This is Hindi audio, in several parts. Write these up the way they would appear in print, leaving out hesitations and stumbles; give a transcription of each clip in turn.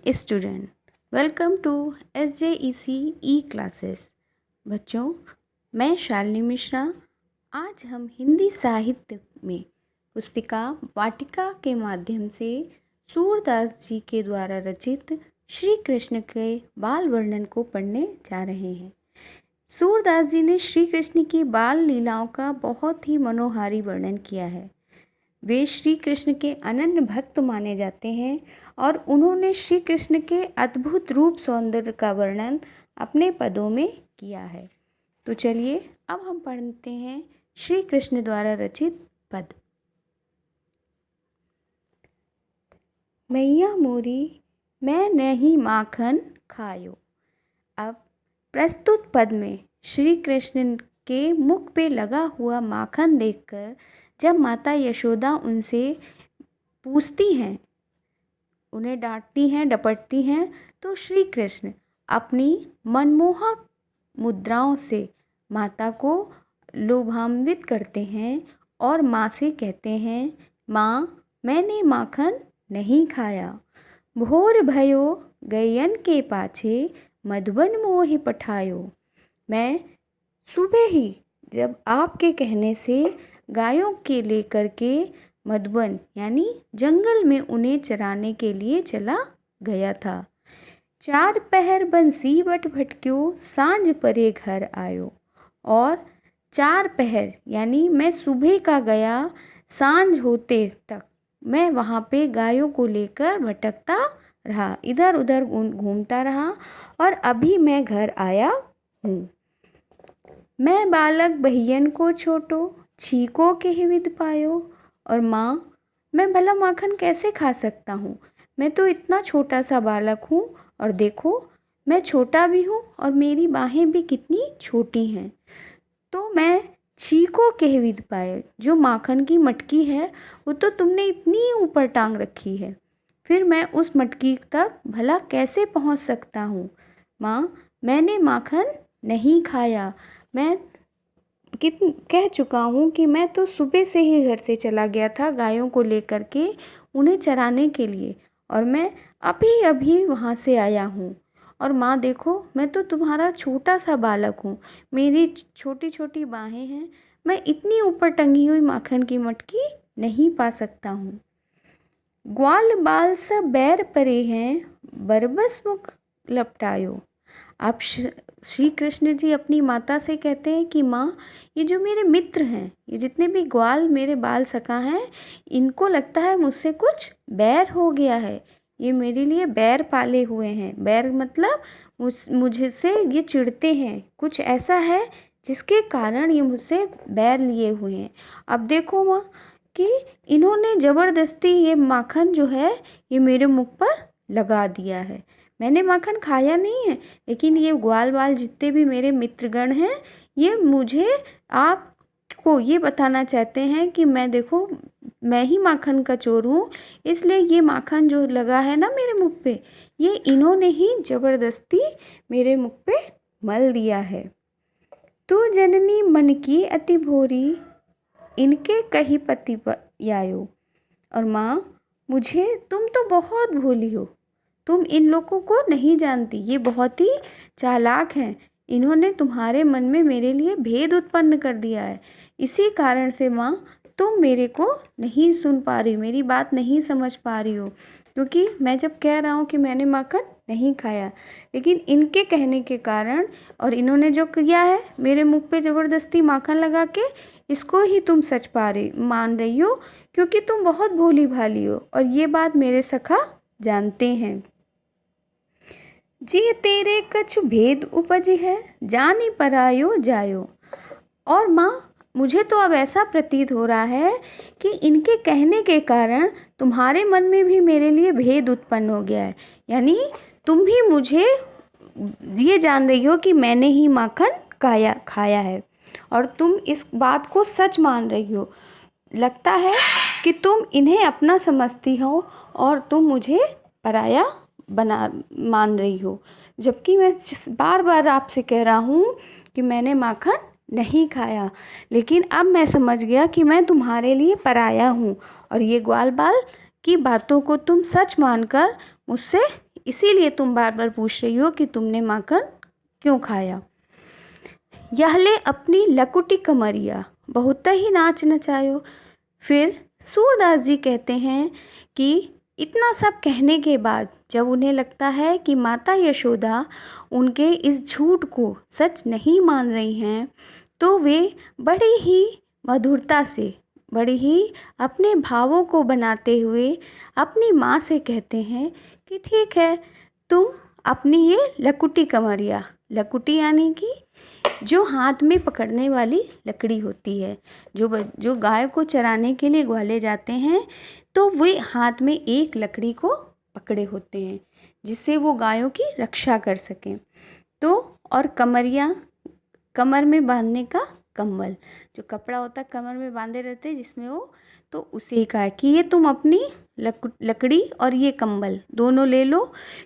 Student, welcome to SJEC classes. बच्चों, मैं शालिनी मिश्रा। आज हम हिंदी साहित्य में पुस्तिका वाटिका के माध्यम से सूरदास जी के द्वारा रचित श्री कृष्ण के बाल वर्णन को पढ़ने जा रहे हैं। सूरदास जी ने श्री कृष्ण की बाल लीलाओं का बहुत ही मनोहारी वर्णन किया है। वे श्री कृष्ण के अनन्य भक्त माने जाते हैं और उन्होंने श्री कृष्ण के अद्भुत रूप सौंदर्य का वर्णन अपने पदों में किया है। तो चलिए अब हम पढ़ते हैं श्री कृष्ण द्वारा रचित पद। मैया मोरी मैं नहीं माखन खायो। अब प्रस्तुत पद में श्री कृष्ण के मुख पे लगा हुआ माखन देखकर जब माता यशोदा उनसे पूछती हैं, उन्हें डांटती हैं, डपटती हैं, तो श्री कृष्ण अपनी मनमोहक मुद्राओं से माता को लोभान्वित करते हैं और माँ से कहते हैं, माँ मैंने माखन नहीं खाया। भोर भयो गैयन के पाछे मधुबन मोहि पठायो। मैं सुबह ही जब आपके कहने से गायों के लेकर के मधुबन यानी जंगल में उन्हें चराने के लिए चला गया था। चार पहर बंसी बट भटक्यो सांझ परे घर आयो। और चार पहर यानी मैं सुबह का गया, सांझ होते तक मैं वहाँ पे गायों को लेकर भटकता रहा, इधर उधर घूमता रहा और अभी मैं घर आया हूँ। मैं बालक बहियन को छोटो छीको के ही विद पायो। और माँ मैं भला माखन कैसे खा सकता हूँ, मैं तो इतना छोटा सा बालक हूँ और देखो मैं छोटा भी हूँ और मेरी बाहें भी कितनी छोटी हैं। तो मैं छीको के ही विद पाए, जो माखन की मटकी है वो तो तुमने इतनी ऊपर टांग रखी है, फिर मैं उस मटकी तक भला कैसे पहुँच सकता हूँ। माँ मैंने माखन नहीं खाया। मैं कह चुका हूँ कि मैं तो सुबह से ही घर से चला गया था गायों को लेकर के उन्हें चराने के लिए और मैं अभी अभी वहाँ से आया हूँ। और माँ देखो मैं तो तुम्हारा छोटा सा बालक हूँ, मेरी छोटी छोटी बाहें हैं, मैं इतनी ऊपर टंगी हुई माखन की मटकी नहीं पा सकता हूँ। ग्वाल बाल सब बैर परे हैं बरबस मुख लपटायो। आप श्री कृष्ण जी अपनी माता से कहते हैं कि माँ ये जो मेरे मित्र हैं, ये जितने भी ग्वाल मेरे बाल सखा हैं, इनको लगता है मुझसे कुछ बैर हो गया है, ये मेरे लिए बैर पाले हुए हैं। बैर मतलब मुझसे ये चिढ़ते हैं, कुछ ऐसा है जिसके कारण ये मुझसे बैर लिए हुए हैं। अब देखो माँ कि इन्होंने ज़बरदस्ती ये माखन जो है ये मेरे मुख पर लगा दिया है। मैंने माखन खाया नहीं है, लेकिन ये ग्वाल बाल जितने भी मेरे मित्रगण हैं ये मुझे आपको ये बताना चाहते हैं कि मैं देखो मैं ही माखन का चोर हूँ, इसलिए ये माखन जो लगा है ना मेरे मुख पे, ये इन्होंने ही ज़बरदस्ती मेरे मुख पे मल दिया है। तू जननी मन की अति भोरी इनके कही पति यायो। और माँ मुझे तुम तो बहुत भोली हो, तुम इन लोगों को नहीं जानती, ये बहुत ही चालाक हैं, इन्होंने तुम्हारे मन में मेरे लिए भेद उत्पन्न कर दिया है। इसी कारण से माँ तुम मेरे को नहीं सुन पा रही, मेरी बात नहीं समझ पा रही हो, क्योंकि मैं जब कह रहा हूँ कि मैंने माखन नहीं खाया, लेकिन इनके कहने के कारण और इन्होंने जो किया है मेरे मुख पे ज़बरदस्ती माखन लगा के, इसको ही तुम सच मान रही हो, क्योंकि तुम बहुत भोली भाली हो और ये बात मेरे सखा जानते हैं। जी तेरे कछु भेद उपज है जानी परायो जायो। और माँ मुझे तो अब ऐसा प्रतीत हो रहा है कि इनके कहने के कारण तुम्हारे मन में भी मेरे लिए भेद उत्पन्न हो गया है, यानी तुम भी मुझे ये जान रही हो कि मैंने ही माखन खाया है और तुम इस बात को सच मान रही हो। लगता है कि तुम इन्हें अपना समझती हो और तुम मुझे पराया मान रही हो, जबकि मैं बार बार आपसे कह रहा हूँ कि मैंने माखन नहीं खाया, लेकिन अब मैं समझ गया कि मैं तुम्हारे लिए पराया हूँ और ये ग्वाल बाल की बातों को तुम सच मानकर मुझसे इसीलिए तुम बार बार पूछ रही हो कि तुमने माखन क्यों खाया। यहले अपनी लकुटी कमरिया बहुत ही नाच नचायो। फिर सूरदास जी कहते हैं कि इतना सब कहने के बाद जब उन्हें लगता है कि माता यशोदा उनके इस झूठ को सच नहीं मान रही हैं, तो वे बड़ी ही मधुरता से, बड़ी ही अपने भावों को बनाते हुए अपनी माँ से कहते हैं कि ठीक है, तुम अपनी ये लकुटी कमरिया, लकुटी यानी कि जो हाथ में पकड़ने वाली लकड़ी होती है, जो गाय को चराने के लिए ग्वाले जाते हैं, तो वे हाथ में एक लकड़ी को पकड़े होते हैं जिससे वो गायों की रक्षा कर सकें। तो और कमरिया, कमर में बांधने का कम्बल, जो कपड़ा होता है कमर में बांधे रहते हैं जिसमें वो, तो उसे कहा कि ये तुम अपनी लकड़ी और ये कंबल दोनों ले लो,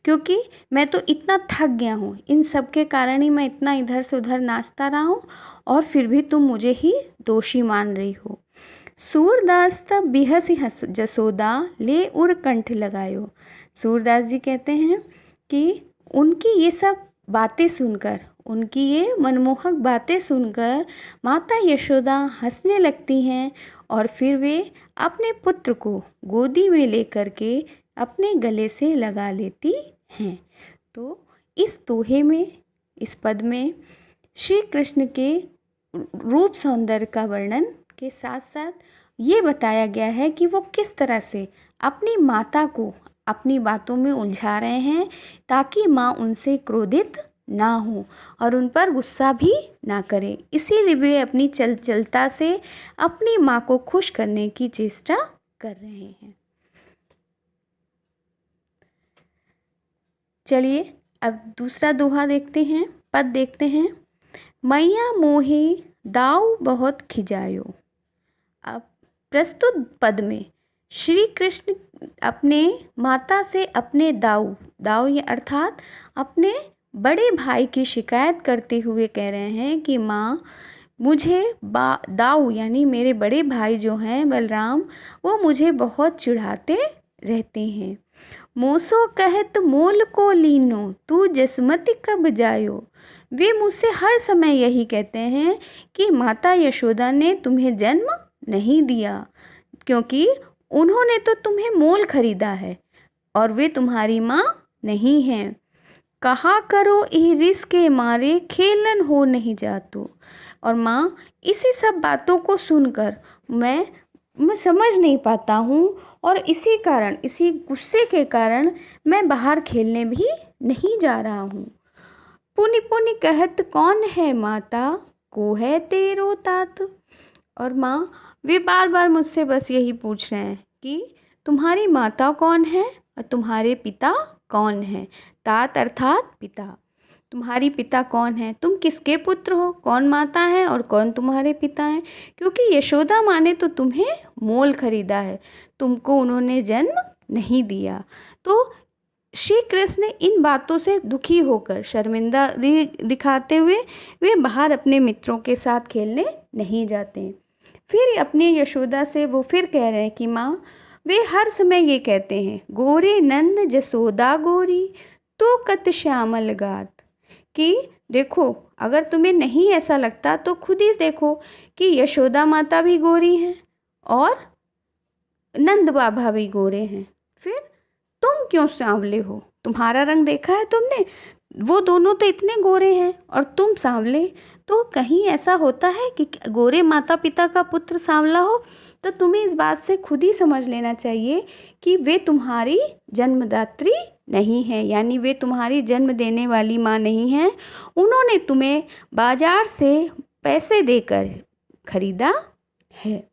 क्योंकि मैं तो इतना थक गया हूँ, इन सब के कारण ही मैं इतना इधर से उधर नाचता रहा हूँ और फिर भी तुम मुझे ही दोषी मान रही हो। सूरदास तब बिहसी हस जसोदा ले उर कंठ लगायो। सूरदास जी कहते हैं कि उनकी ये सब बातें सुनकर, उनकी ये मनमोहक बातें सुनकर माता यशोदा हंसने लगती हैं और फिर वे अपने पुत्र को गोदी में लेकर के अपने गले से लगा लेती हैं। तो इस दोहे में, इस पद में श्री कृष्ण के रूप सौंदर्य का वर्णन के साथ साथ ये बताया गया है कि वो किस तरह से अपनी माता को अपनी बातों में उलझा रहे हैं ताकि माँ उनसे क्रोधित ना हो और उन पर गुस्सा भी ना करे। इसीलिए वे अपनी चलता से अपनी माँ को खुश करने की चेष्टा कर रहे हैं। चलिए अब दूसरा दोहा देखते हैं, पद देखते हैं। मैया मोहे दाऊ बहुत खिजायो। अब प्रस्तुत पद में श्री कृष्ण अपने माता से अपने दाऊ ये अर्थात अपने बड़े भाई की शिकायत करते हुए कह रहे हैं कि माँ, मुझे दाऊ यानी मेरे बड़े भाई जो हैं बलराम, वो मुझे बहुत चिढ़ाते रहते हैं। मोसो कहत मोल को लीनो तू जसमति कब जायो। वे मुझसे हर समय यही कहते हैं कि माता यशोदा ने तुम्हें जन्म नहीं दिया, क्योंकि उन्होंने तो तुम्हें मोल खरीदा है और वे तुम्हारी माँ नहीं हैं। कहा करो ई रिस के मारे खेलन हो नहीं जातो। और माँ, इसी सब बातों को सुनकर मैं समझ नहीं पाता हूँ और इसी कारण, इसी गुस्से के कारण मैं बाहर खेलने भी नहीं जा रहा हूँ। पुनि पुनि कहत कौन है माता को है तेरो तात। और माँ, वे बार बार मुझसे बस यही पूछ रहे हैं कि तुम्हारी माता कौन है और तुम्हारे पिता कौन है। तात अर्थात पिता। तुम्हारी पिता कौन है, तुम किसके पुत्र हो, कौन माता है और कौन तुम्हारे पिता हैं। क्योंकि यशोदा माँ ने तो तुम्हें मोल खरीदा है, तुमको उन्होंने जन्म नहीं दिया। तो श्री कृष्ण इन बातों से दुखी होकर, शर्मिंदा दिखाते हुए वे बाहर अपने मित्रों के साथ खेलने नहीं जाते। फिर अपनी यशोदा से वो फिर कह रहे हैं कि माँ, वे हर समय ये कहते हैं गोरे नंद जसोदा गोरी तो कत श्यामल गात, कि देखो, अगर तुम्हें नहीं ऐसा लगता तो खुद ही देखो कि यशोदा माता भी गोरी हैं और नंद बाबा भी गोरे हैं, फिर तुम क्यों सांवले हो। तुम्हारा रंग देखा है तुमने, वो दोनों तो इतने गोरे हैं और तुम सांवले। तो कहीं ऐसा होता है कि गोरे माता पिता का पुत्र सांवला हो, तो तुम्हें इस बात से खुद ही समझ लेना चाहिए कि वे तुम्हारी जन्मदात्री नहीं है, यानी वे तुम्हारी जन्म देने वाली माँ नहीं हैं। उन्होंने तुम्हें बाजार से पैसे देकर खरीदा है।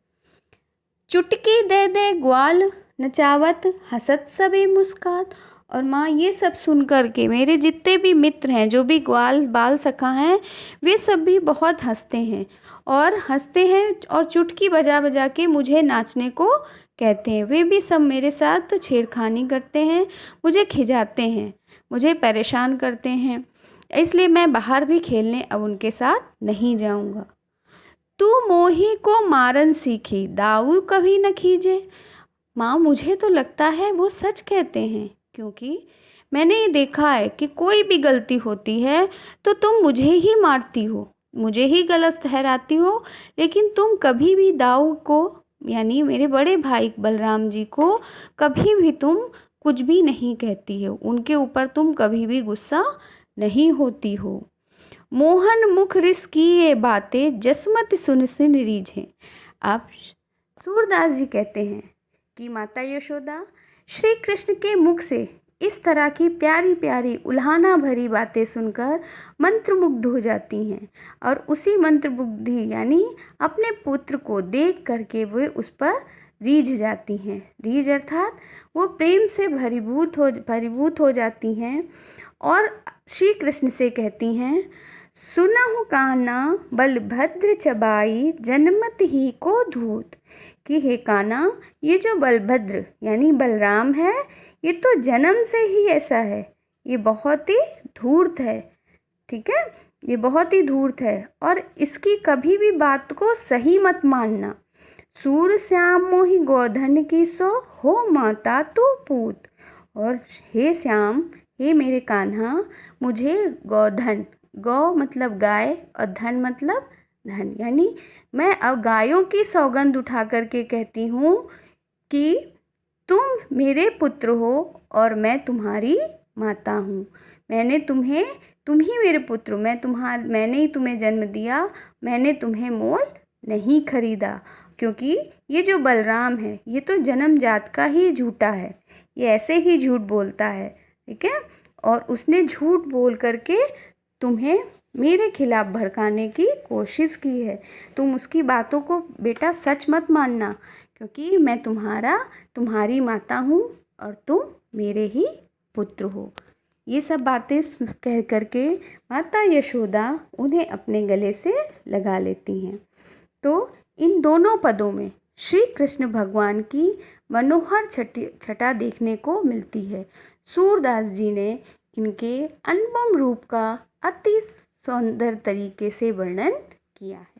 चुटकी दे दे ग्वाल नचावत हंसत सभी मुस्कात। और माँ, ये सब सुन कर के मेरे जितने भी मित्र हैं, जो भी ग्वाल बाल सखा हैं, वे सब भी बहुत हंसते हैं और चुटकी बजा बजा के मुझे नाचने को कहते हैं। वे भी सब मेरे साथ छेड़खानी करते हैं, मुझे खिजाते हैं, मुझे परेशान करते हैं, इसलिए मैं बाहर भी खेलने अब उनके साथ नहीं जाऊंगा। तू मोही को मारन सीखी दाऊ कभी न खींचे। माँ, मुझे तो लगता है वो सच कहते हैं, क्योंकि मैंने ये देखा है कि कोई भी गलती होती है तो तुम मुझे ही मारती हो, मुझे ही गलत ठहराती हो, लेकिन तुम कभी भी दाऊ को यानी मेरे बड़े भाई बलराम जी को कभी भी तुम कुछ भी नहीं कहती हो, उनके ऊपर तुम कभी भी गुस्सा नहीं होती हो। मोहन मुख रिस की ये बातें जसमत सुन सुन रीझें। अब सूरदास जी कहते हैं कि माता यशोदा श्री कृष्ण के मुख से इस तरह की प्यारी प्यारी उल्हाना भरी बातें सुनकर मंत्रमुग्ध हो जाती हैं और उसी मंत्रमुग्धि यानी अपने पुत्र को देख करके वे उस पर रीझ जाती हैं। रीझ अर्थात वो प्रेम से भरीभूत हो जाती हैं और श्री कृष्ण से कहती हैं, सुनहु काना बलभद्र चबाई जनमत ही को धूत। कि हे काना, ये जो बलभद्र यानी बलराम है ये तो जन्म से ही ऐसा है, ये बहुत ही धूर्त है। ठीक है, ये बहुत ही धूर्त है और इसकी कभी भी बात को सही मत मानना। सूर श्याम मोहि गोधन की सो हो माता तू पूत। और हे श्याम, हे मेरे कान्हा, मुझे गोधन, गौ मतलब गाय और धन मतलब धन, यानी मैं अब गायों की सौगंध उठा करके कहती हूँ कि तुम मेरे पुत्र हो और मैं तुम्हारी माता हूँ। तुम ही मेरे पुत्र हो, मैंने ही तुम्हें जन्म दिया, मैंने तुम्हें मोल नहीं खरीदा। क्योंकि ये जो बलराम है ये तो जन्मजात का ही झूठा है, ये ऐसे ही झूठ बोलता है। ठीक है, और उसने झूठ बोल करके तुम्हें मेरे खिलाफ भड़काने की कोशिश की है। तुम उसकी बातों को बेटा सच मत मानना, क्योंकि मैं तुम्हारी माता हूँ और तुम मेरे ही पुत्र हो। ये सब बातें कह करके माता यशोदा उन्हें अपने गले से लगा लेती हैं। तो इन दोनों पदों में श्री कृष्ण भगवान की मनोहर छटा देखने को मिलती है। सूरदास जी ने इनके अनुपम रूप का अति सुंदर तरीके से वर्णन किया है।